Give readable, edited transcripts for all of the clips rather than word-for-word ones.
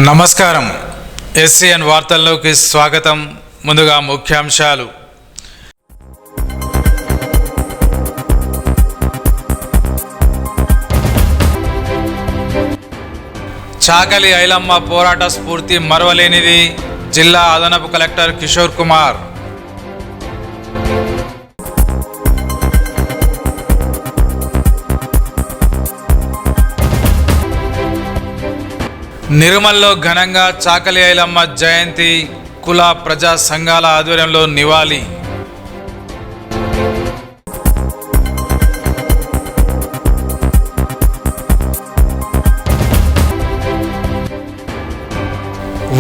నమస్కారం. SCN వార్తల్లోకి స్వాగతం. ముందుగా ముఖ్యాంశాలు. చాకలి ఐలమ్మ పోరాట స్ఫూర్తి మరవలేనిది. జిల్లా అదనపు కలెక్టర్ కిషోర్ కుమార్. నిర్మల్లో ఘనంగా చాకలి ఐలమ్మ జయంతి. కుల ప్రజా సంఘాల ఆధ్వర్యంలో నివాళి.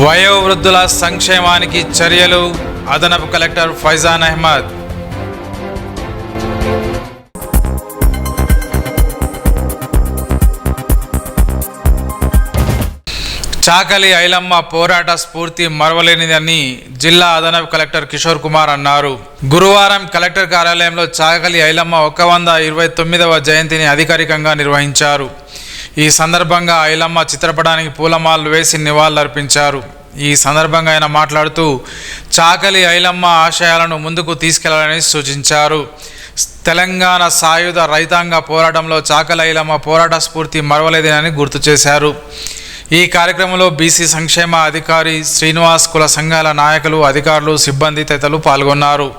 వయోవృద్ధుల సంక్షేమానికి చర్యలు. అదనపు కలెక్టర్ ఫైజాన్ అహ్మద్. చాకలి ఐలమ్మ పోరాట స్ఫూర్తి మరవలేనిదని జిల్లా అదనపు కలెక్టర్ కిషోర్ కుమార్ అన్నారు. గురువారం కలెక్టర్ కార్యాలయంలో చాకలి ఐలమ్మ 129వ జయంతిని అధికారికంగా నిర్వహించారు. ఈ సందర్భంగా ఐలమ్మ చిత్రపటానికి పూలమాలలు వేసి నివాళులర్పించారు. ఈ సందర్భంగా ఆయన మాట్లాడుతూ చాకలి ఐలమ్మ ఆశయాలను ముందుకు తీసుకెళ్లాలని సూచించారు. తెలంగాణ సాయుధ రైతాంగ పోరాటంలో చాకలి ఐలమ్మ పోరాట స్ఫూర్తి మరవలేదని గుర్తు చేశారు. ఈ కార్యక్రమంలో బీసీ సంక్షేమ అధికారి శ్రీనివాస్, కుల సంఘాల నాయకులు, అధికారులు, సిబ్బంది తదితరులు పాల్గొన్నారు.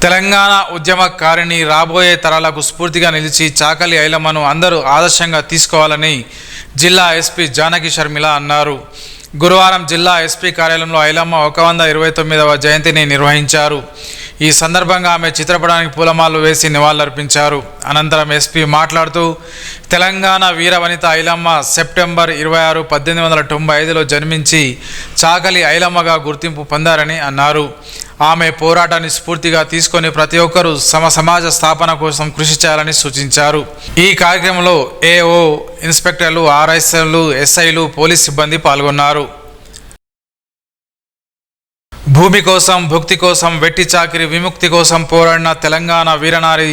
తెలంగాణ ఉద్యమకారిణి రాబోయే తరాలకు స్ఫూర్తిగా నిలిచి చాకలి ఐలమ్మను అందరూ ఆదర్శంగా తీసుకోవాలని జిల్లా ఎస్పీ జానకి షర్మిల అన్నారు. గురువారం జిల్లా ఎస్పీ కార్యాలయంలో ఐలమ్మ 129వ జయంతిని నిర్వహించారు. ఈ సందర్భంగా ఆమె చిత్రపటానికి పూలమాలలు వేసి నివాళులర్పించారు. అనంతరం ఎస్పీ మాట్లాడుతూ తెలంగాణ వీరవనిత ఐలమ్మ సెప్టెంబర్ 26, 1895లో జన్మించి చాకలి ఐలమ్మగా గుర్తింపు పొందారని అన్నారు. ఆమె పోరాటాన్ని స్ఫూర్తిగా తీసుకొని ప్రతి ఒక్కరూ సమాజ స్థాపన కోసం కృషి చేయాలని సూచించారు. ఈ కార్యక్రమంలో ఏఓ, ఇన్స్పెక్టర్లు, ఆర్ఐఎస్లు, ఎస్ఐలు, పోలీస్ సిబ్బంది పాల్గొన్నారు. భూమి కోసం, భుక్తి కోసం, వెట్టి చాకిరి విముక్తి కోసం పోరాడిన తెలంగాణ వీరనారి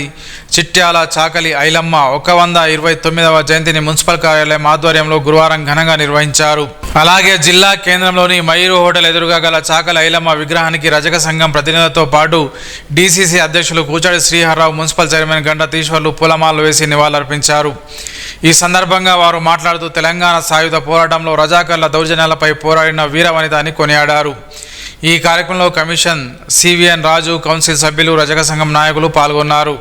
చిట్యాల చాకలి ఐలమ్మ 129వ జయంతిని మున్సిపల్ కార్యాలయం ఆధ్వర్యంలో గురువారం ఘనంగా నిర్వహించారు. అలాగే జిల్లా కేంద్రంలోని మయూరు హోటల్ ఎదురుగా గల చాకలి ఐలమ్మ విగ్రహానికి రజక సంఘం ప్రతినిధులతో పాటు డీసీసీ అధ్యక్షులు కూచాడి శ్రీహర్రావు, మున్సిపల్ చైర్మన్ గంట ఈశ్వర్లు పూలమాలలు వేసి నివాళులర్పించారు. ఈ సందర్భంగా వారు మాట్లాడుతూ తెలంగాణ సాయుధ పోరాటంలో రజాకర్ల దౌర్జన్యాలపై పోరాడిన వీరవనిత అని కొనియాడారు. ఈ కార్యక్రమంలో కమిషన్ సివిఎన్ రాజు, కౌన్సిల్ సభ్యులు, రజక సంఘం నాయకులు పాల్గొన్నారు.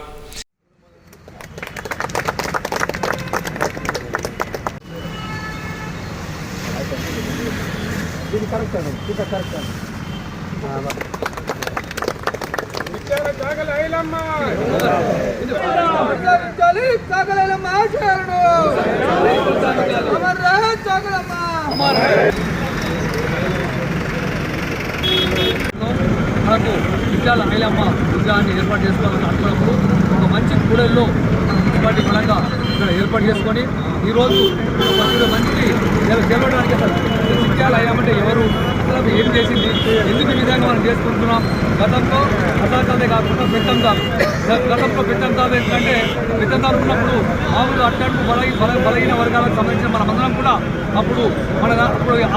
మనకు చిట్యాల ఐలమ్మ విగ్రహాన్ని ఏర్పాటు చేసుకోవాలని అనుకున్నప్పుడు ఒక మంచి కూడల్లో మున్సిపాలిటీ పరంగా ఇక్కడ ఏర్పాటు చేసుకొని ఈరోజు ఒక మంచికి తెలవడానికి అసలు చిట్యాల ఐలమ్మ అంటే ఎవరు, అసలు ఏం చేసింది, ఎందుకు ఈ విధంగా మనం చేసుకుంటున్నాం. గతంలో అసలు కాకుండా గతంలో పెత్తందాలు ఏంటంటే పెత్తందాలు ఉన్నప్పుడు మామూలు అట్టడుగు బలహీన వర్గాలకు సంబంధించిన మనమందరం కూడా అప్పుడు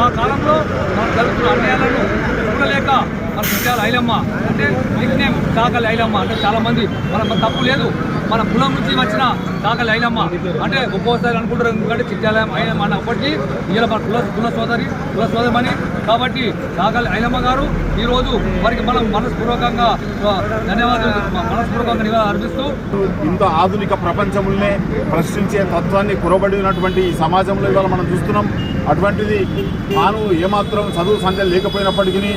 ఆ కాలంలో మనం జరుగుతున్న అన్యాయాలను చూడలేక మన చిట్యాల ఐలమ్మ అంటే నిక్నేమ్ చాకలి ఐలమ్మ అంటే చాలామంది మన తప్పు లేదు, మన కులం నుంచి వచ్చిన చాకలి ఐలమ్మ అంటే ఒక్కోసారి అనుకుంటారు ఎందుకంటే చిట్యాల ఐలమ్మ అన్నప్పటికీ ఇలా మన కుల సోదరమని. కాబట్టి చాకలి ఐలమ్మ గారు ఈరోజు వారికి మనం మనస్పూర్వకంగా అర్పిస్తూ ఇంత ఆధునిక ప్రపంచంలోనే ప్రశ్నించే తత్వాన్ని కురబడినటువంటి ఈ సమాజంలో ఇవాళ మనం చూస్తున్నాం. అటువంటిది తాను ఏమాత్రం చదువు సంఖ్య లేకపోయినప్పటికీ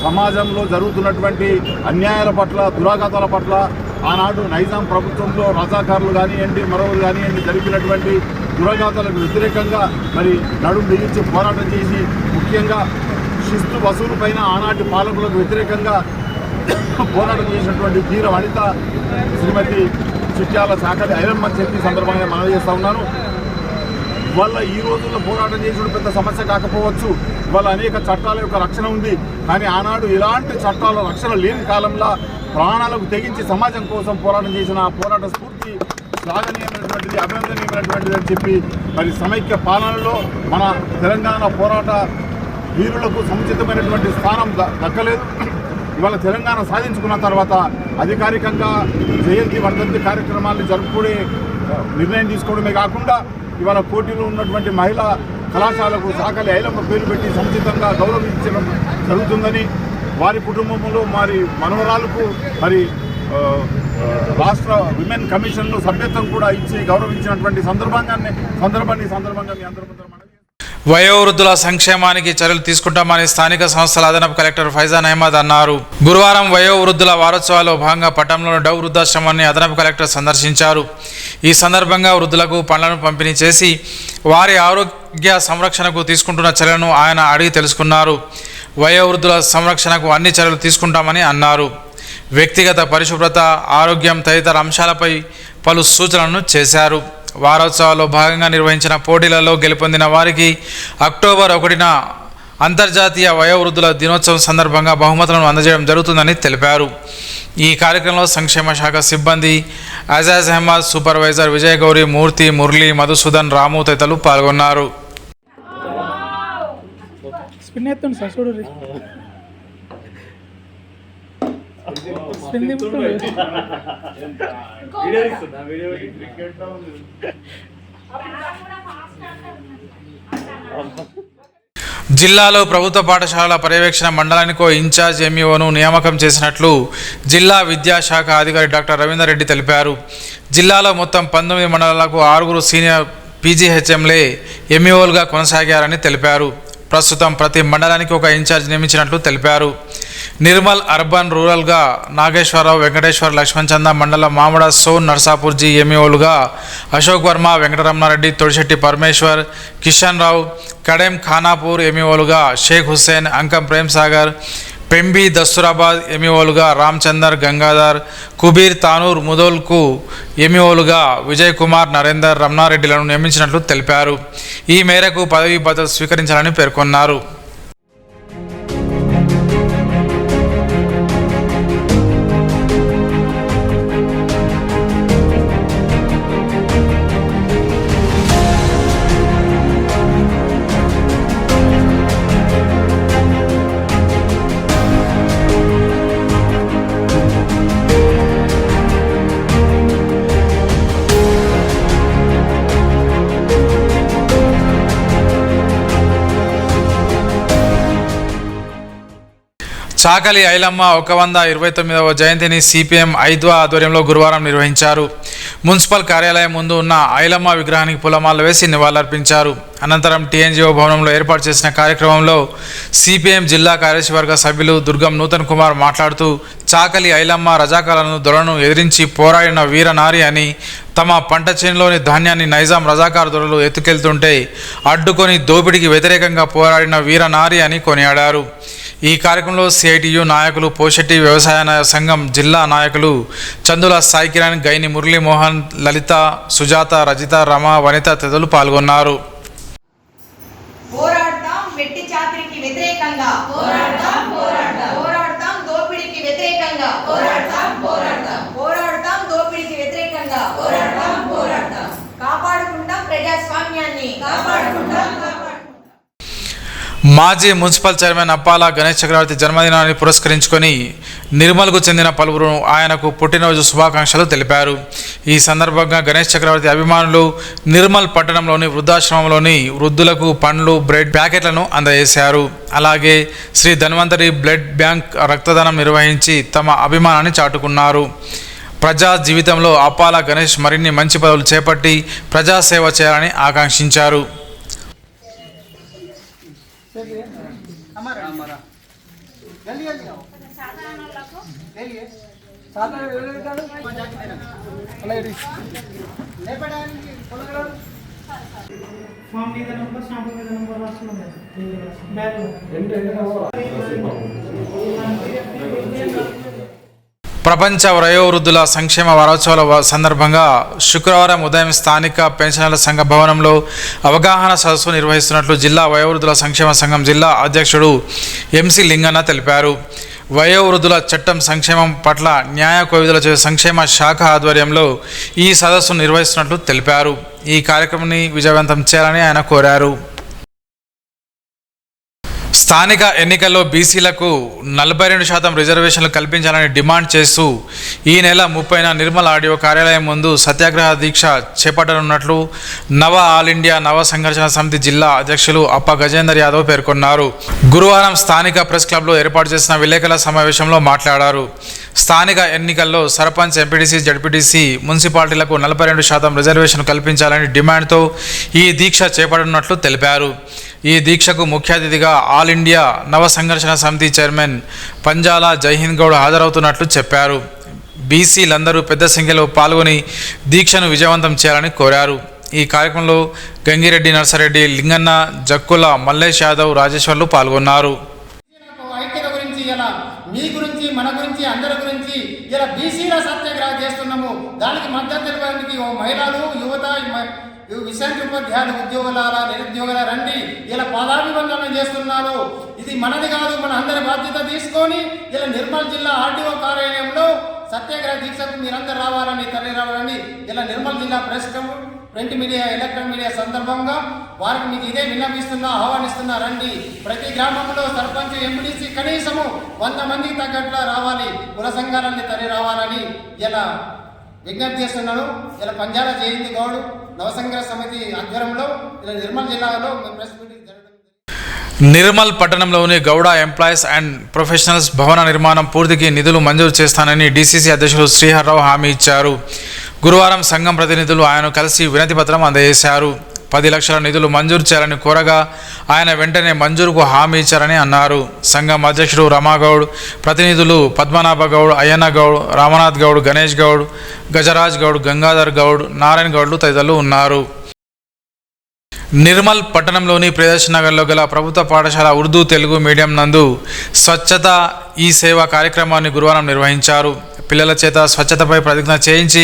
సమాజంలో జరుగుతున్నటువంటి అన్యాయాల పట్ల, దురాఘాతాల పట్ల ఆనాడు నైజాం ప్రభుత్వంలో రజాకారులు కానివ్వండి మరొకరు కానివ్వండి జరిపినటువంటి దురఘాతాలకు వ్యతిరేకంగా మరి నడుము బిగించి పోరాటం చేసి ముఖ్యంగా శిస్తు వసూలు పైన ఆనాటి పాలకులకు వ్యతిరేకంగా పోరాటం చేసినటువంటి ధీర వనిత శ్రీమతి చిట్యాల చాకలి ఐలమ్మ చెప్పి సందర్భంగా మనవి చేస్తూ ఉన్నాను. ఇవాళ ఈ రోజుల్లో పోరాటం చేసిన పెద్ద సమస్య కాకపోవచ్చు, ఇవాళ అనేక చట్టాల యొక్క రక్షణ ఉంది. కానీ ఆనాడు ఇలాంటి చట్టాల రక్షణ లేని కాలంలో ప్రాణాలకు తెగించి సమాజం కోసం పోరాటం చేసిన ఆ పోరాట స్ఫూర్తి శ్లాఘనీయమైనటువంటిది, అభినందనీయమైనటువంటిది అని చెప్పి మరి సమైక్య పాలనలో మన తెలంగాణ పోరాట వీరులకు సముచితమైనటువంటి స్థానం దక్కలేదు. ఇవాళ తెలంగాణ సాధించుకున్న తర్వాత అధికారికంగా జయంతి వర్ధంతి కార్యక్రమాలను జరుపుకునే నిర్ణయం తీసుకోవడమే కాకుండా ఇవాళ పోటీలో ఉన్నటువంటి మహిళా కళాశాలకు చాకలి ఐలమ్మ పేరు పెట్టి సముచితంగా గౌరవించడం జరుగుతుందని, వారి కుటుంబంలో మరి మనవరాలకు మరి రాష్ట్ర విమెన్ కమిషన్లో సభ్యత్వం కూడా ఇచ్చి గౌరవించినటువంటి సందర్భంగా మీ అందరూ వయోవృద్ధుల సంక్షేమానికి చర్యలు తీసుకుంటామని స్థానిక సంస్థల అదనపు కలెక్టర్ ఫైజాన్ అహ్మద్ అన్నారు. గురువారం వయోవృద్ధుల వారోత్సవాల్లో భాగంగా పట్టణంలోని డవ్ వృద్ధాశ్రమాన్ని అదనపు కలెక్టర్ సందర్శించారు. ఈ సందర్భంగా వృద్ధులకు పండ్లను పంపిణీ చేసి వారి ఆరోగ్య సంరక్షణకు తీసుకుంటున్న చర్యలను ఆయన అడిగి తెలుసుకున్నారు. వయోవృద్ధుల సంరక్షణకు అన్ని చర్యలు తీసుకుంటామని అన్నారు. వ్యక్తిగత పరిశుభ్రత, ఆరోగ్యం తదితర అంశాలపై పలు సూచనలను చేశారు. వారోత్సవాల్లో భాగంగా నిర్వహించిన పోటీలలో గెలుపొందిన వారికి అక్టోబర్ 1న అంతర్జాతీయ వయోవృద్ధుల దినోత్సవం సందర్భంగా బహుమతులను అందజేయడం జరుగుతుందని తెలిపారు. ఈ కార్యక్రమంలో సంక్షేమ శాఖ సిబ్బంది అజాజ్ అహ్మద్, సూపర్వైజర్ విజయ్ గౌరి, మూర్తి, మురళి, మధుసూదన్, రాము తదితరులు పాల్గొన్నారు. జిల్లాలో ప్రభుత్వ పాఠశాలల పర్యవేక్షణ మండలానికో ఇన్ఛార్జ్ ఎంఈఓను నియామకం చేసినట్లు జిల్లా విద్యాశాఖ అధికారి డాక్టర్ రవీందర్ రెడ్డి తెలిపారు. జిల్లాలో మొత్తం 19 మండలాలకు 6 సీనియర్ పీజీహెచ్ఎంలే ఎంఈఓలుగా కొనసాగారని తెలిపారు. ప్రస్తుతం ప్రతి మండలానికి ఒక ఇన్ఛార్జ్ నియమించినట్లు తెలిపారు. నిర్మల్ అర్బన్ రూరల్గా నాగేశ్వరరావు, వెంకటేశ్వర, లక్ష్మణ్ చంద, మండల మామిడ, సోన్, నర్సాపూర్ జీ ఎంఈఓలుగా అశోక్ వర్మ, వెంకటరమణారెడ్డి, తొడిశెట్టి పరమేశ్వర్, కిషన్ రావు, కడెం ఖానాపూర్ ఎంఈఓలుగా షేక్ హుస్సేన్, అంకం ప్రేమ్ సాగర్, పెంబి దస్తూరాబాద్ ఎంఈఓలుగా రామచందర్, గంగాధర్, కుబీర్, తానూర్, ముదోల్కు ఎంఈఓలుగా విజయ్ కుమార్, నరేందర్, రమణారెడ్డిలను నియమించినట్లు తెలిపారు. ఈ మేరకు పదవీ బాధ్యతలు స్వీకరించాలని పేర్కొన్నారు. చాకలి ఐలమ్మ 129వ జయంతిని సిపిఎం ఐద్వా ఆధ్వర్యంలో గురువారం నిర్వహించారు. మున్సిపల్ కార్యాలయం ముందు ఉన్న ఐలమ్మ విగ్రహానికి పూలమాల వేసి నివాళులర్పించారు. అనంతరం టీఎన్జిఓ భవనంలో ఏర్పాటు చేసిన కార్యక్రమంలో సిపిఎం జిల్లా కార్యవర్గ సభ్యులు దుర్గం నూతన్ కుమార్ మాట్లాడుతూ చాకలి ఐలమ్మ రజాకాలను దొరను ఎదిరించి పోరాడిన వీరనారి అని, తమ పంట చేనులోని ధాన్యాన్ని నైజాం రజాకారు దొరలు ఎత్తుకెళ్తుంటే అడ్డుకొని దోపిడీకి వ్యతిరేకంగా పోరాడిన వీరనారి అని కొనియాడారు. ఈ కార్యక్రమంలో సిఐటియు నాయకులు, పోషెట్టి వ్యవసాయ సంఘం జిల్లా నాయకులు చందుల సాయి కిరణ్, గైని మురళీమోహన్, లలిత, సుజాత, రజిత, రమ, వనిత తదితరులు పాల్గొన్నారు. పోరాడతాం వెట్టి చాకిరికి వ్యతిరేకంగా, పోరాడతాం పోరాడతాం పోరాడతాం దోపిడీకి వ్యతిరేకంగా, పోరాడతాం పోరాడతాం పోరాడతాం దోపిడీకి వ్యతిరేకంగా, పోరాడతాం పోరాడతాం కాపాడుకుంటాం ప్రజాస్వామ్యాన్ని, కాపాడుకుంటాం. మాజీ మున్సిపల్ చైర్మన్ అప్పాల గణేష్ చక్రవర్తి జన్మదినాన్ని పురస్కరించుకొని నిర్మల్కు చెందిన పలువురు ఆయనకు పుట్టినరోజు శుభాకాంక్షలు తెలిపారు. ఈ సందర్భంగా గణేష్ చక్రవర్తి అభిమానులు నిర్మల్ పట్టణంలోని వృద్ధాశ్రమంలోని వృద్ధులకు పండ్లు, బ్రెడ్ ప్యాకెట్లను అందజేశారు. అలాగే శ్రీ ధన్వంతరి బ్లడ్ బ్యాంక్ రక్తదానం నిర్వహించి తమ అభిమానాన్ని చాటుకున్నారు. ప్రజా జీవితంలో అప్పాల గణేష్ మరిన్ని మంచి పదవులు చేపట్టి ప్రజాసేవ చేయాలని ఆకాంక్షించారు. ఫామ్ మీద నంబర్ షాంపూ మీద నంబర్ రాస్తున్నాం బ్యాగ్ ప్రపంచ వయోవృద్ధుల సంక్షేమ వారోత్సవాల సందర్భంగా శుక్రవారం ఉదయం స్థానిక పెన్షనర్ల సంఘ భవనంలో అవగాహన సదస్సు నిర్వహిస్తున్నట్లు జిల్లా వయోవృద్ధుల సంక్షేమ సంఘం జిల్లా అధ్యక్షుడు ఎంసి లింగన్న తెలిపారు. వయోవృద్ధుల చట్టం సంక్షేమం పట్ల న్యాయ కోవిధుల సంక్షేమ శాఖ ఆధ్వర్యంలో ఈ సదస్సును నిర్వహిస్తున్నట్లు తెలిపారు. ఈ కార్యక్రమాన్ని విజయవంతం చేయాలని ఆయన కోరారు. స్థానిక ఎన్నికల్లో బీసీలకు 42% రిజర్వేషన్లు కల్పించాలని డిమాండ్ చేస్తూ ఈ నెల 30న నిర్మల్ ఆడియో కార్యాలయం ముందు సత్యాగ్రహ దీక్ష చేపట్టనున్నట్లు నవ ఆల్ ఇండియా నవ సంఘర్షణ సమితి జిల్లా అధ్యక్షులు అప్ప గజేందర్ యాదవ్ పేర్కొన్నారు. గురువారం స్థానిక ప్రెస్ క్లబ్లో ఏర్పాటు చేసిన విలేకరుల సమావేశంలో మాట్లాడారు. స్థానిక ఎన్నికల్లో సర్పంచ్, ఎంపీటీసీ, జడ్పీటీసీ, మున్సిపాలిటీలకు 42% రిజర్వేషన్ కల్పించాలని డిమాండ్తో ఈ దీక్ష చేపట్టనున్నట్లు తెలిపారు. ఈ దీక్షకు ముఖ్య అతిథిగా ఆల్ ఇండియా నవ సంఘర్షణ సమితి చైర్మన్ పంజాల జైహింద్ గౌడ్ హాజరవుతున్నట్లు చెప్పారు. బీసీలందరూ పెద్ద సంఖ్యలో పాల్గొని దీక్షను విజయవంతం చేయాలని కోరారు. ఈ కార్యక్రమంలో గంగిరెడ్డి, నర్సారెడ్డి, లింగన్న, జక్కుల, మల్లేష్ యాదవ్, రాజేశ్వర్లు పాల్గొన్నారు. ఐక్యత గురించి ఇలా మీ గురించి, మన గురించి, అందరి గురించి ఇలా బీసీల సత్యాగ్రహం చేస్తున్నాము. దానికి మద్దతు తెలపడానికి ఓ మహిళలు, యువత, విశ్రాంతి ఉపాధ్యాయులు, ఉద్యోగుల, నిరుద్యోగుల రండి ఇలా పాదాభివందన చేస్తున్నారు. ఇది మనది కాదు, మన అందరి బాధ్యత తీసుకొని ఇలా నిర్మల్ జిల్లా ఆర్డీఓ కార్యాలయంలో సత్యాగ్రహ దీక్షకు మీరందరూ రావాలని, తరలి రావాలని ఇలా నిర్మల్ జిల్లా ప్రింట్ మీడియా, ఎలక్ట్రానిక్ మీడియా సందర్భంగా వారికి మీకు ఇదే విన్నపిస్తున్నా, ఆహ్వానిస్తున్నా. రండి, ప్రతి గ్రామంలో సర్పంచ్, ఎంపీటీసీ కనీసము 100 మందికి తగ్గట్లా రావాలి, కుల సంఘాలన్నీ తరలి రావాలని ఇలా విజ్ఞప్తి చేస్తున్నాను. ఇలా పంజాల జయంతి గౌడ్ నవసంఘ సమితి ఆధ్వర్యంలో ఇలా నిర్మల్ జిల్లాలో ప్రెస్ మీటింగ్ జరగడం. నిర్మల్ పట్టణంలోని గౌడ ఎంప్లాయీస్ అండ్ ప్రొఫెషనల్స్ భవన నిర్మాణం పూర్తికి నిధులు మంజూరు చేస్తానని డీసీసీ అధ్యక్షుడు శ్రీహర్రావు హామీ ఇచ్చారు. గురువారం సంఘం ప్రతినిధులు ఆయనను కలిసి వినతి పత్రం అందజేశారు. 10 లక్షల నిధులు మంజూరు చేయాలని కోరగా ఆయన వెంటనే మంజూరుకు హామీ ఇచ్చారని అన్నారు. సంఘం అధ్యక్షుడు రమాగౌడ్, ప్రతినిధులు పద్మనాభ గౌడ్, అయ్యన్న గౌడ్, రామనాథ్ గౌడ్, గణేష్ గౌడ్, గజరాజ్ గౌడ్, గంగాధర్ గౌడ్, నారాయణ గౌడ్లు తదితరులు ఉన్నారు. నిర్మల్ పట్టణంలోని ప్రియదర్శన్ నగర్లో గల ప్రభుత్వ పాఠశాల ఉర్దూ తెలుగు మీడియం నందు స్వచ్ఛత ఈ సేవ కార్యక్రమాన్ని గురువారం నిర్వహించారు. పిల్లల చేత స్వచ్ఛతపై ప్రతిజ్ఞ చేయించి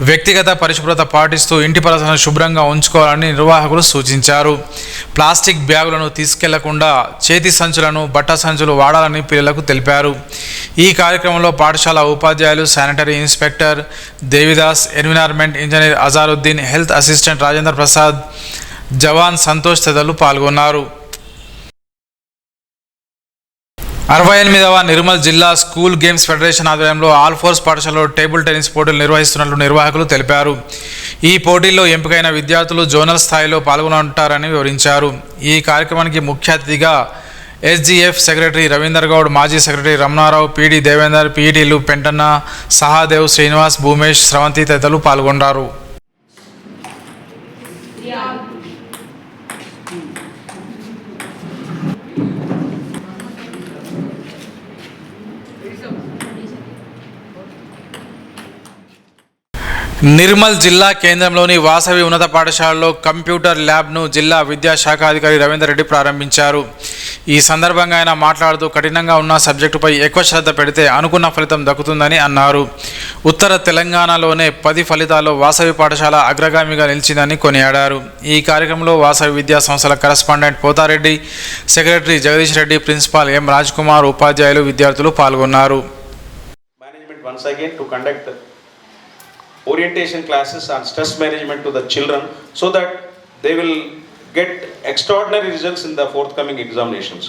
వ్యక్తిగత పరిశుభ్రత పాటిస్తూ ఇంటి పరిసరాలను శుభ్రంగా ఉంచుకోవాలని నిర్వాహకులు సూచించారు. ప్లాస్టిక్ బ్యాగులను తీసుకెళ్లకుండా చేతి సంచులను, బట్ట సంచులు వాడాలని పిల్లలకు తెలిపారు. ఈ కార్యక్రమంలో పాఠశాల ఉపాధ్యాయులు, sanitary inspector Devidas, environment engineer Azharuddin, health assistant Rajendra Prasad, jawan Santosh తదితరులు పాల్గొన్నారు. 68వ నిర్మల్ జిల్లా స్కూల్ గేమ్స్ ఫెడరేషన్ ఆధ్వర్యంలో ఆల్ ఫోర్స్ పాఠశాలలో టేబుల్ టెన్నిస్ పోటీలు నిర్వహిస్తున్నట్లు నిర్వాహకులు తెలిపారు. ఈ పోటీల్లో ఎంపికైన విద్యార్థులు జోనల్ స్థాయిలో పాల్గొంటారని వివరించారు. ఈ కార్యక్రమానికి ముఖ్య అతిథిగా ఎస్జీఎఫ్ సెక్రటరీ రవీందర్ గౌడ్, మాజీ సెక్రటరీ రమణారావు, పీడీ దేవేందర్, పీఈటీలు పెంటన్న, సహాదేవ్, శ్రీనివాస్, భూమేష్, స్రవంతి తదితరులు పాల్గొన్నారు. నిర్మల్ జిల్లా కేంద్రంలోని వాసవి ఉన్నత పాఠశాలలో కంప్యూటర్ ల్యాబ్ను జిల్లా విద్యాశాఖ అధికారి రవీందర్ రెడ్డి ప్రారంభించారు. ఈ సందర్భంగా ఆయన మాట్లాడుతూ కఠినంగా ఉన్న సబ్జెక్టుపై ఎక్కువ శ్రద్ధ పెడితే అనుకున్న ఫలితం దక్కుతుందని అన్నారు. ఉత్తర తెలంగాణలోనే 10 ఫలితాల్లో వాసవి పాఠశాల అగ్రగామిగా నిలిచిందని కొనియాడారు. ఈ కార్యక్రమంలో వాసవి విద్యా సంస్థల correspondent Pothareddy, secretary Jagadish Reddy, principal ఎం రాజ్ కుమార్, ఉపాధ్యాయులు, విద్యార్థులు పాల్గొన్నారు. Orientation classes on stress management to the children so that they will get extraordinary results in the forthcoming examinations.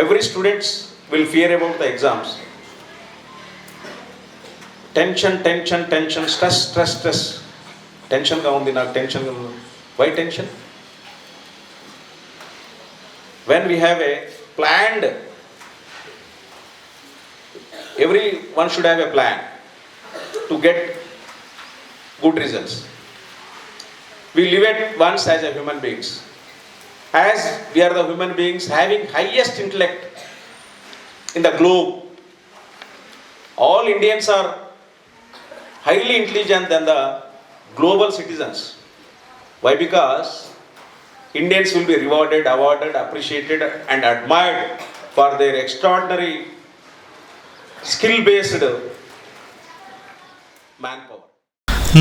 Every students will fear about the exams. Tension, stress. Tension ka undi na tension. Why tension? When we have a planned, everyone should have a plan to get good results. We live at once as a human beings. As we are the human beings having highest intellect in the globe, all Indians are highly intelligent than the global citizens. Why? Because Indians will be rewarded, awarded, appreciated and admired for their extraordinary skill-based manpower.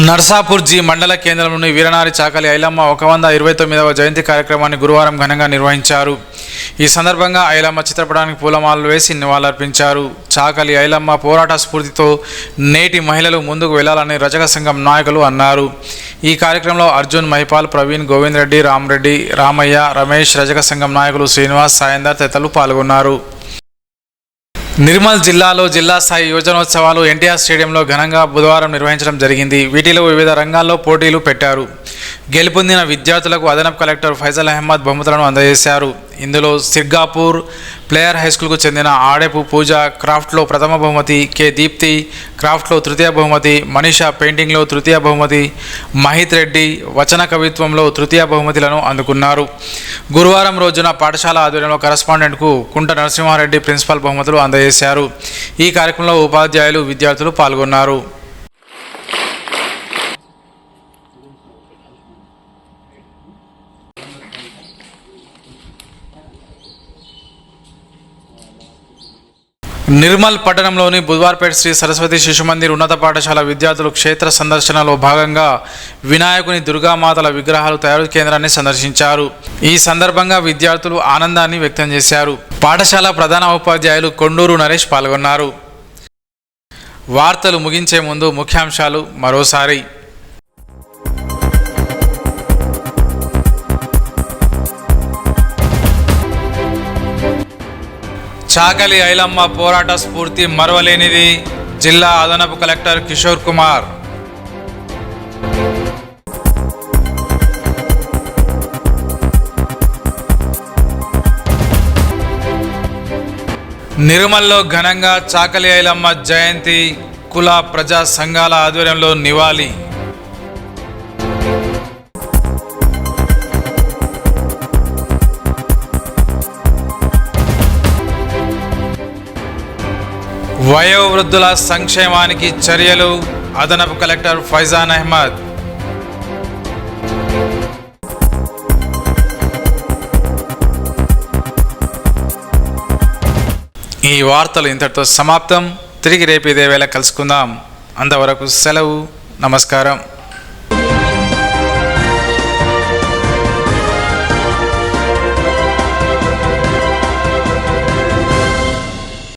Narsapur G మండల కేంద్రంలోని వీరనారి చాకలి ఐలమ్మ 129వ జయంతి కార్యక్రమాన్ని గురువారం ఘనంగా నిర్వహించారు. ఈ సందర్భంగా ఐలమ్మ చిత్రపటానికి పూలమాలలు వేసి నివాళులర్పించారు. చాకలి ఐలమ్మ పోరాట స్ఫూర్తితో నేటి మహిళలు ముందుకు వెళ్లాలని రజక సంఘం నాయకులు అన్నారు. ఈ కార్యక్రమంలో అర్జున్, మహిపాల్, ప్రవీణ్, గోవింద్ రెడ్డి, రామరెడ్డి, రామయ్య, రమేష్, రజక సంఘం నాయకులు శ్రీనివాస్, సాయందర్ తదితరులు పాల్గొన్నారు. నిర్మల్ జిల్లాలో జిల్లా స్థాయి యువజనోత్సవాలు ఎన్టీఆర్ స్టేడియంలో ఘనంగా బుధవారం నిర్వహించడం జరిగింది. వీటిలో వివిధ రంగాల్లో పోటీలు పెట్టారు. గెలుపొందిన విద్యార్థులకు అదనపు కలెక్టర్ ఫైజల్ అహ్మద్ బహుమతులను అందజేశారు. ఇందులో సిర్గాపూర్ ప్లేయర్ హైస్కూల్కు చెందిన ఆడెపు పూజ క్రాఫ్ట్లో ప్రథమ బహుమతి, కె దీప్తి క్రాఫ్ట్లో తృతీయ బహుమతి, మనీషా పెయింటింగ్లో తృతీయ బహుమతి, మహిత్ రెడ్డి వచన కవిత్వంలో తృతీయ బహుమతులను అందుకున్నారు. గురువారం రోజున పాఠశాల ఆధ్వర్యంలో కరస్పాండెంట్కు కుంట నరసింహారెడ్డి ప్రిన్సిపల్ బహుమతులు అందజేశారు. ఈ కార్యక్రమంలో ఉపాధ్యాయులు, విద్యార్థులు పాల్గొన్నారు. నిర్మల్ పట్టణంలోని బుధవార్పేట శ్రీ సరస్వతి శిశు మందిర్ ఉన్నత పాఠశాల విద్యార్థులు క్షేత్ర సందర్శనలో భాగంగా వినాయకుని, దుర్గామాతల విగ్రహాలు తయారు కేంద్రాన్ని సందర్శించారు. ఈ సందర్భంగా విద్యార్థులు ఆనందాన్ని వ్యక్తం చేశారు. పాఠశాల ప్రధాన ఉపాధ్యాయులు కొండూరు నరేష్ పాల్గొన్నారు. వార్తలు ముగించే ముందు ముఖ్యాంశాలు మరోసారి. చాకలి ఐలమ్మ పోరాట స్ఫూర్తి మరవలేనిది. జిల్లా అదనపు కలెక్టర్ కిషోర్ కుమార్. నిర్మల్లో ఘనంగా చాకలి ఐలమ్మ జయంతి. కుల ప్రజా సంఘాల ఆధ్వర్యంలో నివాళి. వయోవృద్ధుల సంక్షేమానికి చర్యలు. అదనపు కలెక్టర్ ఫైజాన్ అహ్మద్. ఈ వార్తలు ఇంతటితో సమాప్తం. తిరిగి రేపు ఇదే వేళ కలుసుకుందాం. అంతవరకు సెలవు. నమస్కారం.